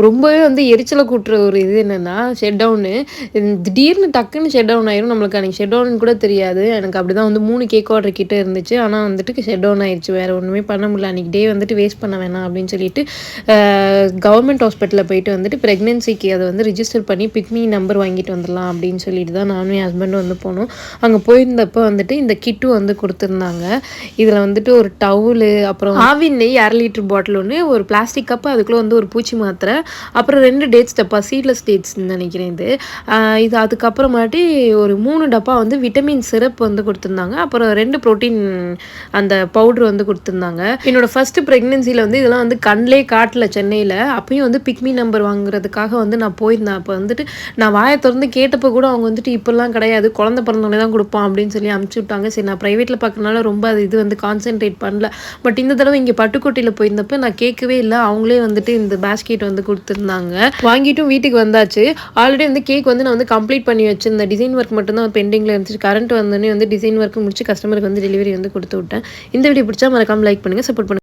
ரொம்பவே வந்து எரிச்சலை கூட்டுற ஒரு இது என்னென்னா ஷட் டவுனு திடீர்னு டக்குன்னு ஷட் டவுன் ஆயிரும். நம்மளுக்கு அன்றைக்கி ஷட் டவுன் கூட தெரியாது. எனக்கு அப்படி தான் வந்து 3 கேக் ஆர்டர் கிட்ட இருந்துச்சு. ஆனால் வந்துட்டு ஷட் டவுன் ஆயிடுச்சு. வேறு ஒன்றுமே பண்ண முடியல. அன்றைக்கி டே வந்துட்டு வேஸ்ட் பண்ண வேணாம் அப்படின்னு சொல்லிட்டு கவர்மெண்ட் ஹாஸ்பிட்டலில் போயிட்டு வந்துட்டு ப்ரெக்னென்சிக்கு அதை வந்து ரிஜிஸ்டர் பண்ணி பிக்மி நம்பர் வாங்கிட்டு வந்துடலாம் அப்படின்னு சொல்லிட்டு தான் நானும் என் ஹஸ்பண்டும் வந்து போனோம். அங்கே போயிருந்தப்போ வந்துட்டு இந்த கிட்டும் வந்து கொடுத்துருந்தாங்க. இதில் வந்துட்டு ஒரு டவுலு, அப்புறம் ஆவின் நெய் 1/2 லிட்டர் பாட்டில் ஒன்று, ஒரு பிளாஸ்டிக் கப்பு, அதுக்குள்ளே வந்து ஒரு பூச்சி மாத்திரை, அப்புறம் 2 டேட்ஸ் டப்பா, சீட்லெஸ் டேட்ஸ்ன்னு நினைக்கிறேன் இது அதுக்கப்புறமாட்டி ஒரு 3 டப்பா வந்து விட்டமின் சிரப் வந்து கொடுத்துருந்தாங்க. அப்புறம் 2 ப்ரோட்டீன் அந்த பவுட்ரு வந்து கொடுத்துருந்தாங்க. என்னோட ஃபஸ்ட்டு ப்ரெக்னென்சியில் வந்து இதெல்லாம் வந்து கண்ணிலே காட்டல சென்னையில். அப்பயும் வந்து பிக்மி நம்பர் வாங்குறதுக்காக வந்து நான் போயிருந்தேன். அப்போ வந்துட்டு நான் வாயை திறந்து கேட்டப்போ கூட அவங்க வந்துட்டு இப்போல்லாம் கிடையாது, குழந்தை பிறந்தோடனே தான் கொடுப்போம் அப்படின்னு சொல்லி அமுச்சு விட்டாங்க. சரி, நான் ப்ரைவேட்டில் பார்க்கறனால ரொம்ப அது இது வந்து கான்சென்ட்ரேட் பண்ணல. பட் இந்த தடவை இங்கே பட்டுக்கோட்டையில் போயிருந்தப்போ நான் கேட்கவே இல்லை. அவங்களே வந்துட்டு இந்த பேஸ்கெட் வந்து கொடுத்துருந்தாங்க. வாங்கிட்டும் வீட்டுக்கு வந்தாச்சு. ஆல்ரெடி வந்து கேக் வந்து நான் வந்து கம்ப்ளீட் பண்ணி வச்சிருந்தேன். டிசைன் ஒர்க் மட்டும் தான் பெண்டிங்கில் இருந்துச்சு. கரண்ட் வந்தோடனே வந்து டிசைன் ஒர்க் முடிச்சு கஸ்டமருக்கு வந்து டெலிவரி வந்து கொடுத்து விட்டேன். இந்த வீடியோ பிடிச்சா மறக்காம லைக் பண்ணுங்கள், சப்போர்ட் பண்ணுங்கள்.